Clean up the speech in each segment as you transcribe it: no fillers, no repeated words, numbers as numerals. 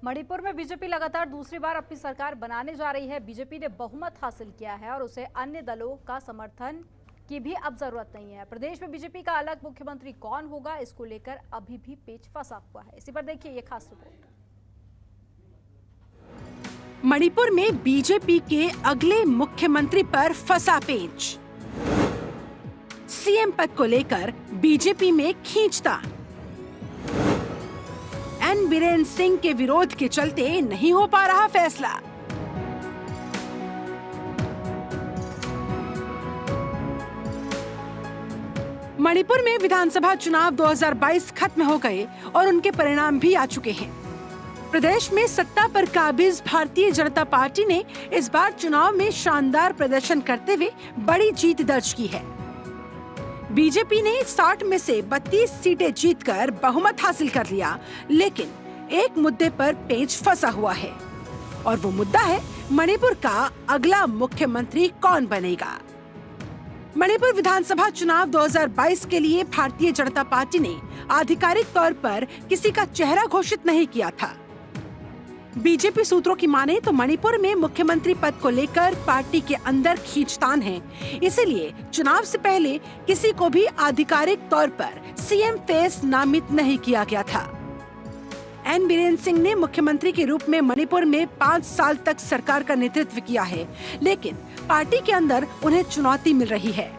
मणिपुर में बीजेपी लगातार दूसरी बार अपनी सरकार बनाने जा रही है। बीजेपी ने बहुमत हासिल किया है और उसे अन्य दलों का समर्थन की भी अब जरूरत नहीं है। प्रदेश में बीजेपी का अलग मुख्यमंत्री कौन होगा, इसको लेकर अभी भी पेच फंसा हुआ है। इसी पर देखिए ये खास रिपोर्ट। मणिपुर में बीजेपी के अगले मुख्यमंत्री पर फंसा पेच। सीएम पद को लेकर बीजेपी में खींचतान। एन बीरेन सिंह के विरोध के चलते नहीं हो पा रहा फैसला। मणिपुर में विधानसभा चुनाव 2022 खत्म हो गए और उनके परिणाम भी आ चुके हैं। प्रदेश में सत्ता पर काबिज भारतीय जनता पार्टी ने इस बार चुनाव में शानदार प्रदर्शन करते हुए बड़ी जीत दर्ज की है। बीजेपी ने 60 में से 32 सीटें जीतकर बहुमत हासिल कर लिया, लेकिन एक मुद्दे पर पेच फंसा हुआ है और वो मुद्दा है मणिपुर का अगला मुख्यमंत्री कौन बनेगा। मणिपुर विधानसभा चुनाव 2022 के लिए भारतीय जनता पार्टी ने आधिकारिक तौर पर किसी का चेहरा घोषित नहीं किया था। बीजेपी सूत्रों की माने तो मणिपुर में मुख्यमंत्री पद को लेकर पार्टी के अंदर खींचतान है, इसीलिए चुनाव से पहले किसी को भी आधिकारिक तौर पर सीएम फेस नामित नहीं किया गया था। एन बीरेन सिंह ने मुख्यमंत्री के रूप में मणिपुर में 5 साल तक सरकार का नेतृत्व किया है, लेकिन पार्टी के अंदर उन्हें चुनौती मिल रही है।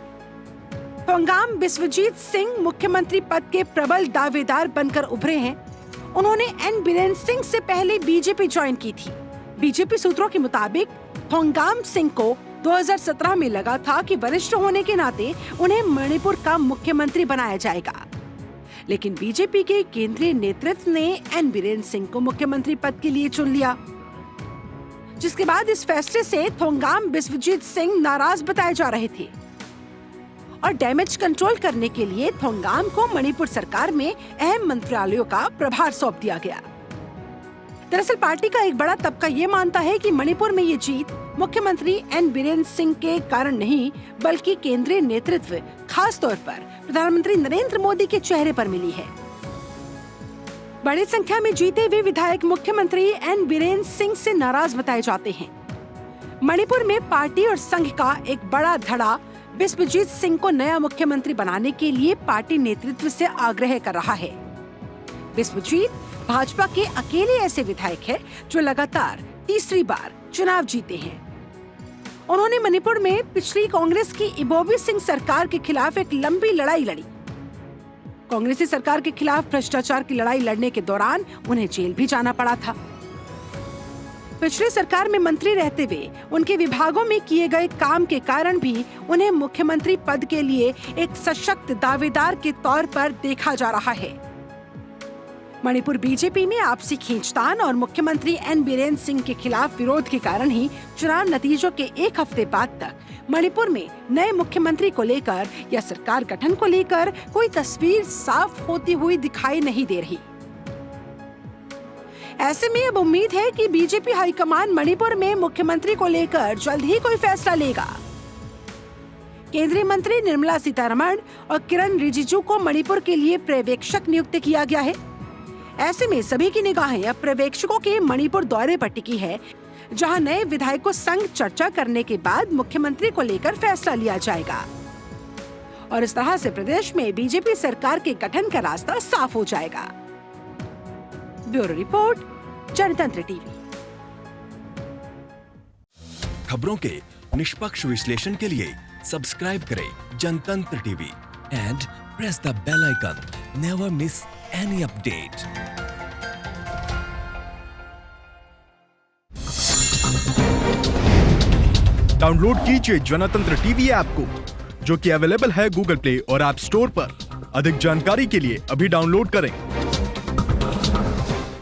थोंगाम बिस्वजीत सिंह मुख्यमंत्री पद के प्रबल दावेदार बनकर उभरे हैं। उन्होंने एन बीरेन सिंह से पहले बीजेपी ज्वाइन की थी। बीजेपी सूत्रों के मुताबिक थोंगाम सिंह को 2017 में लगा था कि वरिष्ठ होने के नाते उन्हें मणिपुर का मुख्यमंत्री बनाया जाएगा, लेकिन बीजेपी के केंद्रीय नेतृत्व ने एन बीरेन सिंह को मुख्यमंत्री पद के लिए चुन लिया, जिसके बाद इस फैसले से थोंगाम बिस्वजीत सिंह नाराज बताए जा रहे थे और डैमेज कंट्रोल करने के लिए थोंगाम को मणिपुर सरकार में अहम मंत्रालयों का प्रभार सौंप दिया गया। दरअसल पार्टी का एक बड़ा तबका ये मानता है कि मणिपुर में ये जीत मुख्यमंत्री एन बीरेन सिंह के कारण नहीं, बल्कि केंद्रीय नेतृत्व, खास तौर पर प्रधानमंत्री नरेंद्र मोदी के चेहरे पर मिली है। बड़ी संख्या में जीते हुए विधायक मुख्यमंत्री एन बीरेन सिंह से नाराज बताए जाते हैं। मणिपुर में पार्टी और संघ का एक बड़ा धड़ा बिस्वजीत सिंह को नया मुख्यमंत्री बनाने के लिए पार्टी नेतृत्व से आग्रह कर रहा है। बिस्वजीत भाजपा के अकेले ऐसे विधायक हैं जो लगातार तीसरी बार चुनाव जीते हैं। उन्होंने मणिपुर में पिछली कांग्रेस की इबोबी सिंह सरकार के खिलाफ एक लंबी लड़ाई लड़ी। कांग्रेसी सरकार के खिलाफ भ्रष्टाचार की लड़ाई लड़ने के दौरान उन्हें जेल भी जाना पड़ा था। पिछली सरकार में मंत्री रहते हुए उनके विभागों में किए गए काम के कारण भी उन्हें मुख्यमंत्री पद के लिए एक सशक्त दावेदार के तौर पर देखा जा रहा है। मणिपुर बीजेपी में आपसी खींचतान और मुख्यमंत्री एन बीरेन सिंह के खिलाफ विरोध के कारण ही चुनाव नतीजों के एक हफ्ते बाद तक मणिपुर में नए मुख्यमंत्री को लेकर या सरकार गठन को लेकर कोई तस्वीर साफ होती हुई दिखाई नहीं दे रही। ऐसे में अब उम्मीद है कि बीजेपी हाईकमान मणिपुर में मुख्यमंत्री को लेकर जल्द ही कोई फैसला लेगा। केंद्रीय मंत्री निर्मला सीतारमण और किरण रिजिजू को मणिपुर के लिए पर्यवेक्षक नियुक्त किया गया है। ऐसे में सभी की निगाहें अब पर्यवेक्षकों के मणिपुर दौरे पर टिकी है, जहां नए विधायकों संग चर्चा करने के बाद मुख्यमंत्री को लेकर फैसला लिया जाएगा और इस तरह से प्रदेश में बीजेपी सरकार के गठन का रास्ता साफ हो जाएगा। Bureau report, Jantantra TV. खबरों के निष्पक्ष विश्लेषण के लिए सब्सक्राइब करें Jantantra TV and press the bell icon. Never miss any update. Download कीजिए जनतंत्र टीवी ऐप को, जो कि अवेलेबल है गूगल प्ले और ऐप स्टोर पर। अधिक जानकारी के लिए अभी डाउनलोड करें।